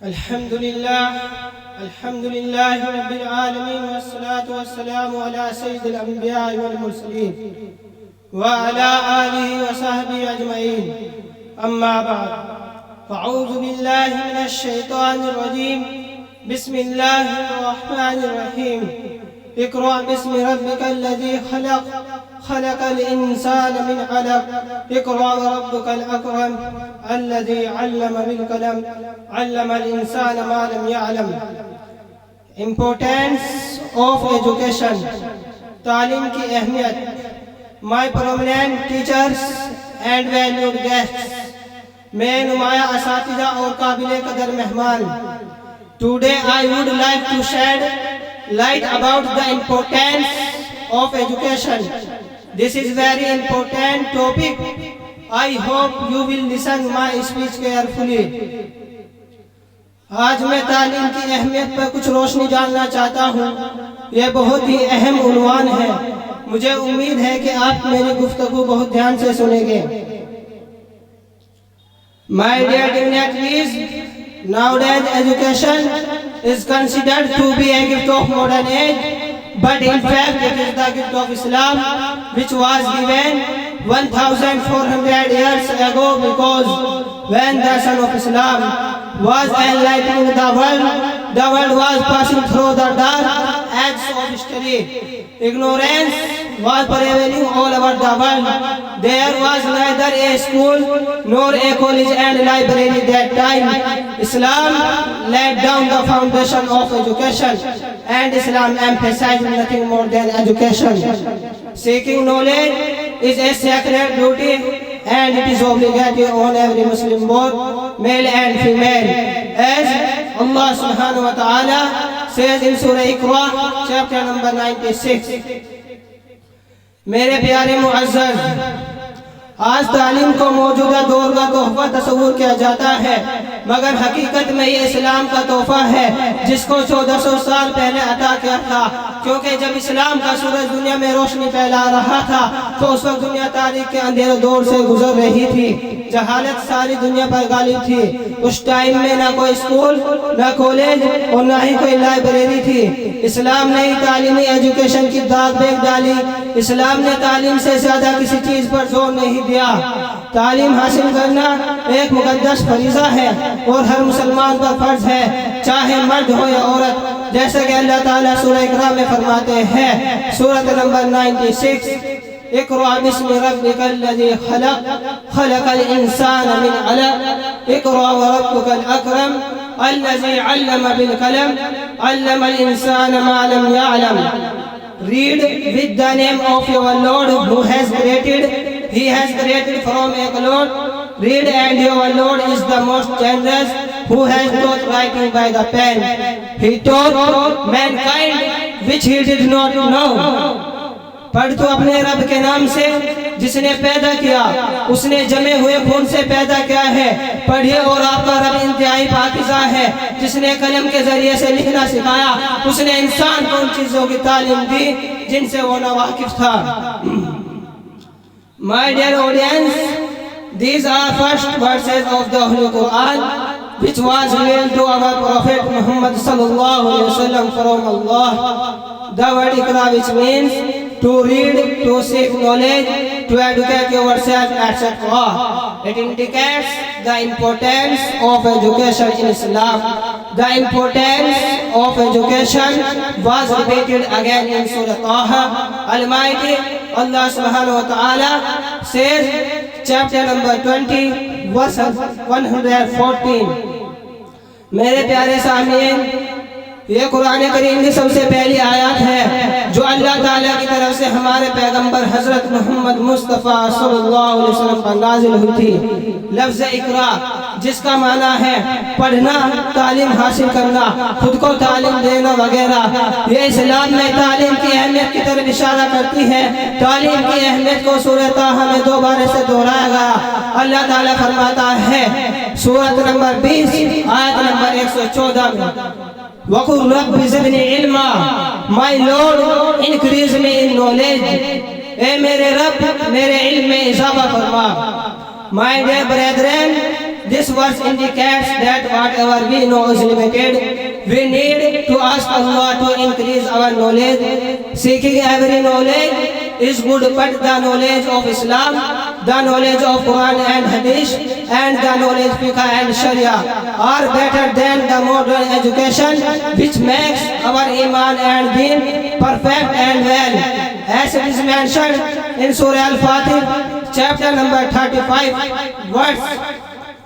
अल्हम्दुलिल्लाह रब्बिल आलमीन वस्सलातु वस्सलामु अला सय्यिदिल अंबिया वल मुरसलीन व अला आलिहि व सहबिहि अजमईन। अम्मा बाद, फ़अऊज़ु बिल्लाहि मिनश शैतानिर रजीम। बिस्मिल्लाहिर रहमानिर रहीम। इक़रा बिस्मि रब्बिकल्लज़ी खलक़, खलक़ल इंसाना मिन अलक़। इक़रा व रब्बुकल अकरम अल्लज़ी अल्लम बिल कलम, अल्लमल इंसाना मा लम यअलम। Importance of education, तालीम की अहमियत। My prominent teachers and valued guests, मैं नुमाया असातिज़ा और काबिल कदर मेहमान। Today I would like to shed light about the importance of education. This is very important topic. I hope you will listen my speech carefully. आज मैं तालीम की अहमियत पर कुछ रोशनी डालना चाहता हूँ। यह बहुत ही अहम उन्वान है। मुझे उम्मीद है कि आप मेरी गुफ्तगू बहुत ध्यान से सुनेंगे। My dear dignitaries, nowadays education is considered to be a gift of modern age, but in fact it is the gift of Islam, which was given 1400 years ago, because when the sun of Islam was enlightening the world was passing through the dark ages of history. Ignorance was prevailing all over the world. There was neither a school nor a college and library that time. Islam laid down the foundation of education, and Islam emphasized nothing more than education. Seeking knowledge is a sacred duty, and it is obligatory on every Muslim, both male and female, as Allah subhanahu wa ta'ala says in Surah Iqra, chapter number 96. मेरे प्यारे मुअज़्ज़ज़, आज तालीम को मौजूदा दौर का तोहफा तस्वूर किया जाता है, मगर हकीकत में ये इस्लाम का तोहफा है जिसको 1400 साल पहले अता किया था। क्योंकि जब इस्लाम का सूरज दुनिया में रोशनी फैला रहा था तो उस वक्त दुनिया तारीख के अंधेरे दौर से गुजर रही थी। जहालत सारी दुनिया पर गालिब थी। उस टाइम में ना कोई स्कूल, ना कॉलेज और ना ही कोई लाइब्रेरी थी। इस्लाम ने ही तालीमी एजुकेशन की दाग बेग डाली। इस्लाम ने तालीम से ज्यादा किसी चीज पर जोर नहीं दिया। तालीम हासिल करना एक मुकद्दस फरीज़ा है और हर मुसलमान पर फर्ज है, चाहे मर्द हो या औरत। जैसे कि अल्लाह ताला सूरह इक़रा में फरमाते हैं, सूरत नंबर 96, इक़रा बिस्मि रब्बिकल्लज़ी खलक़, खलक़ल इंसाना मिन अलक़। इक़रा व रब्बुकल अकरम अल्लज़ी अल्लम बिल कलम, अल्लमल इंसाना मा lump यअलम। Read with the name of your Lord who has created. He has created from a clod. Read, and your Lord is the most generous, who has taught writing by the pen. He taught mankind which he did not know. पढ़ तो अपने रब के नाम से जिसने पैदा किया, उसने जमे हुए खून से पैदा किया है। पढ़िए, और आपका रब इंतहाई पाकीज़ा है जिसने कलम के जरिए से लिखना सिखाया। उसने इंसान को उन चीजों की तालीम दी जिनसे वो नावाकिफ था। My dear audience, these are first verses of the Holy Quran, which was revealed to our Prophet Muhammad sallallahu alaihi wasallam from Allah. The word Iqra, which means to read, to seek knowledge, to educate yourself, etc. It indicates the importance of education in Islam. The importance of education was repeated again in Surah Taha. Almighty Allah subhanahu wa ta'ala says, chapter number 20, verse 114. मेरे प्यारे सामीन, ये कुरान करीम की सबसे पहली आयत है जो अल्लाह ताला की तरफ से हमारे पैगंबर हजरत मोहम्मद मुस्तफ़ा सल्लल्लाहु अलैहि वसल्लम पर नाजिल हुई थी। लफ्ज़ इक़रा, जिसका माना है पढ़ना, तालीम हासिल करना, खुद को तालीम देना वगैरह, ये इस्लाम में तालीम की अहमियत की तरफ इशारा करती है। तालीम की अहमियत को सूरह ताहा में दोबारा से दोहराया गया। अल्लाह ताला फरमाता है सूरत नंबर 20 आयत नंबर 114 में, वक़ुल रब्बि ज़िदनी इल्मा, my lord increase me in knowledge. ए मेरे रब, मेरे इल्म में इजाफा फरमा। My dear brethren, This verse indicates that whatever we know is limited. We need to ask Allah to increase our knowledge. Seeking every knowledge is good, but the knowledge of Islam, the knowledge of Quran and Hadith, and the knowledge of Fiqh and Sharia are better than the modern education, which makes our Iman and Deen perfect and well. As it is mentioned in Surah Al-Fatih, chapter number 35, verse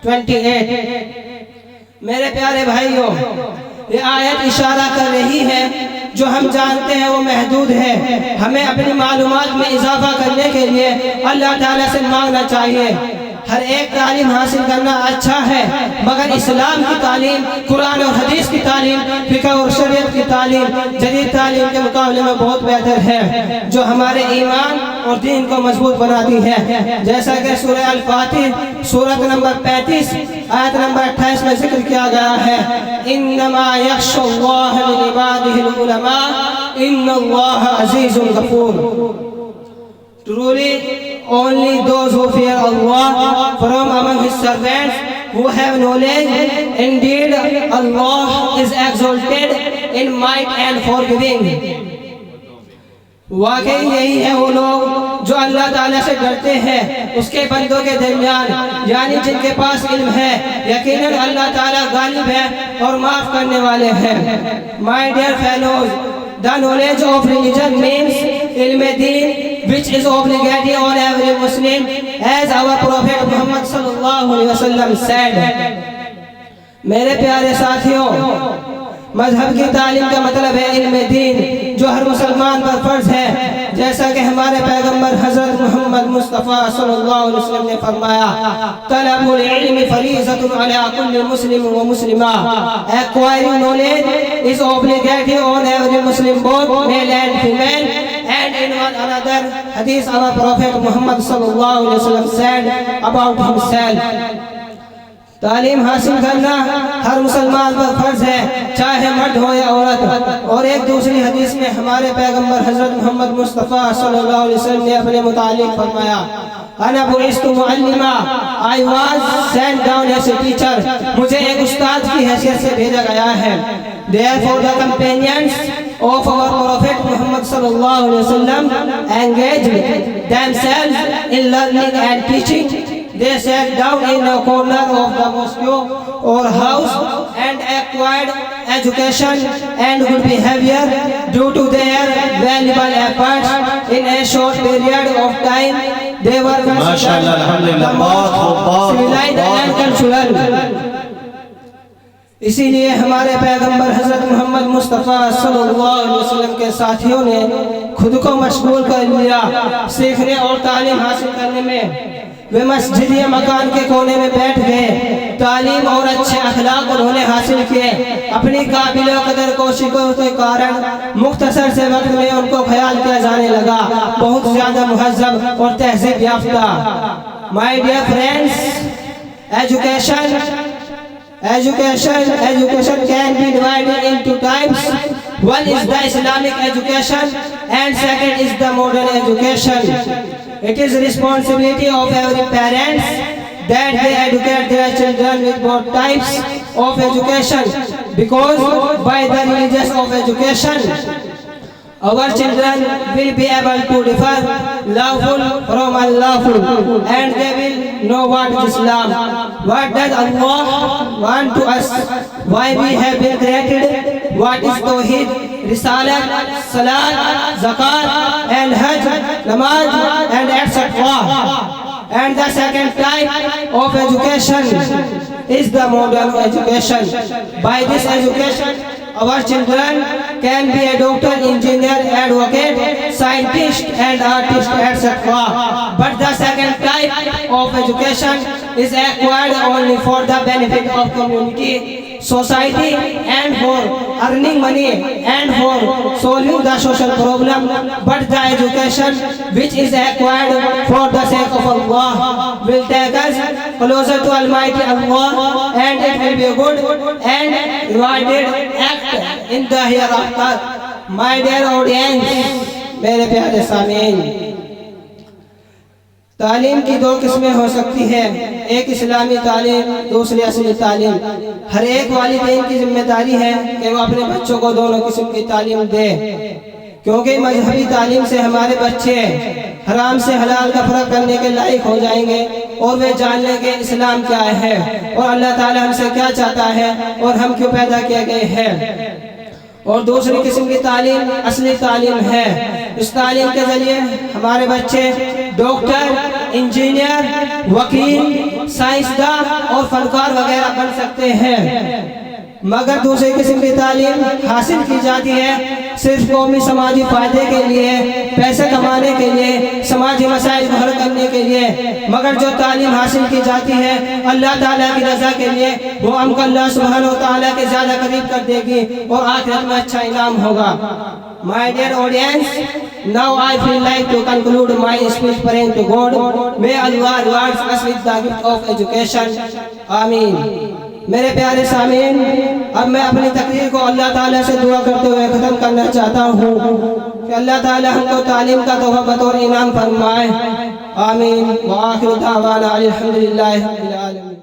28. मेरे प्यारे भाइयों, ये आयत इशारा कर रही है, जो हम जानते हैं वो महदूद है। हमें अपनी मालूमात में इजाफा करने के लिए अल्लाह ताला से मांगना चाहिए। हर एक तालीम हासिल करना अच्छा है, मगर इस्लाम की तालीम, कुरान और हदीस की तालीम, फिक़्ह और शरीयत की तालीम जदीद तालीम के मुकाबले में बहुत बेहतर है, जो हमारे ईमान और दीन को मजबूत बनाती है। जैसा कि सूरह अल-फातिह सूरत नंबर 35 आयत नंबर 28 में जिक्र किया गया है, इन्नमा यख्शल्लाह मिन इबादिहिल उलमा इन्नल्लाह अज़ीज़ुल Ghafoor. Truly, only those who fear Allah from among His servants who have knowledge. Indeed, Allah is exalted in might and forgiving. वाकई यही है वो लोग जो अल्लाह ताला से डरते हैं, उसके बंदों के दरमियान, यानी जिनके पास इल्म है। यकीनन अल्लाह ताला गालिब है और माफ करने वाले हैं। My dear fellows, the knowledge of religion means ilm deen, which is obligatory on every Muslim, as our Prophet Muhammad sallallahu alaihi wasallam said. मेरे प्यारे साथियों, मजहब की तालीम का मतलब है इल्म दीन, जो हर मुसलमान पर फर्ज है। जैसा कि हमारे पैगंबर हजरत मोहम्मद मुस्तफ़ा सल्लल्लाहु अलैहि वसल्लम ने फरमाया, तलबुल इल्म फरीज़तुन अला कुल्लि मुस्लिम व मुस्लिमा। Acquiring knowledge is obligatory on every Muslim, both male and female, and in one another hadith our Prophet Muhammad sallallahu alaihi wasallam said about himself, तालीम हासिल करना हर मुसलमान पर फर्ज है, चाहे मर्द हो या औरत। और एक दूसरी हदीस में हमारे पैगंबर हजरत मोहम्मद मुस्तफ़ा सल्लल्लाहु अलैहि वसल्लम ने अपने मुतालिक फरमाया, अना बुइस्तु मुअल्लिमा, I was sent down as a teacher. मुझे एक उस्ताद की हैसियत से भेजा गया है। Therefore the companions of our Prophet Muhammad sallallahu alaihi wasallam engaged themselves in learning and teaching. They sat down in a corner of the mosque or house and acquired education and good behavior due to their valuable efforts in a short period of time. They were considered the most civilized and cultural. इसीलिए हमारे पैगंबर हजरत मोहम्मद मुस्तफ़ा सल्लल्लाहु अलैहि वसल्लम के साथियों ने खुद को मशगूल कर लिया सीखने और तालीम हासिल करने में। वे मस्जिद या मकान के कोने में बैठ गए। तालीम और अच्छे अखलाक उन्होंने हासिल किए। अपनी काबिल कदर कोशिशों के कारण मुख्तसर से वक्त में उनको ख्याल किया जाने लगा बहुत ज़्यादा मुहज़्ज़ब और तहज़ीब याफ्ता। My dear friends, Education can be divided into types. One is the Islamic education and second is the modern education. It is the responsibility of every parent that they educate their children with both types of education, because by the religious of education our children will be able to differ lawful from unlawful, and they will know what is Islam, what does Allah want to us, why we have been created, what is Tawheed, Risalat, Salat, Zakat and Hajj, Namaz and etc. And the second type of education is the modern education. By this education our children can be a doctor, engineer, advocate, scientist and artist etc. But the second type of education is acquired only for the benefit of community, society and for earning money and for solving the social problem. But the education which is acquired for the sake of Allah will take us closer to Almighty Allah, and it will be a good and rewarded act in the hereafter. My dear audience, मेरे प्यारे सामीन, तालीम की दो किस्में हो सकती है। एक इस्लामी तालीम, दूसरी असली तालीम। हर एक वालिदैन की जिम्मेदारी है कि वो अपने बच्चों को दोनों किस्म की तालीम दे, क्योंकि मजहबी तालीम से हमारे बच्चे हराम से हलाल का फर्क करने के लायक हो जाएंगे और वे जान लेंगे इस्लाम क्या है और अल्लाह ताला हमसे क्या चाहता है और हम क्यों पैदा किए गए हैं। और दूसरी किस्म की तालीम असली तालीम है। इस तालीम के जरिए हमारे बच्चे डॉक्टर, इंजीनियर, वकील, साइंसदान और फनकार वगैरह बन सकते हैं। मगर दूसरी किस्म की तालीम हासिल की जाती है सिर्फ कौमी समाजी फायदे के लिए, पैसे कमाने के लिए, समाजी मसाइल को हल करने के लिए। मगर जो तालीम हासिल की जाती है अल्लाह ताला की रजा के लिए, वो हमको अल्लाह सुब्हानहू व तआला के ज़्यादा करीब कर देगी और आखिरत में अच्छा इनाम होगा। My dear audience, now I feel like to conclude my speech praying to God. May Allah rewards us with the gift of education. आमीन। मेरे प्यारे सामीन, अब मैं अपनी तकरीर को अल्लाह ताला से दुआ करते हुए ख़त्म करना चाहता हूँ कि अल्लाह ताला हमको तालीम का तोहफ़ा बतौर इनाम फरमाए। आमीन। व आखिर दावाना अल्हम्दुलिल्लाहि रब्बिल आलमीन।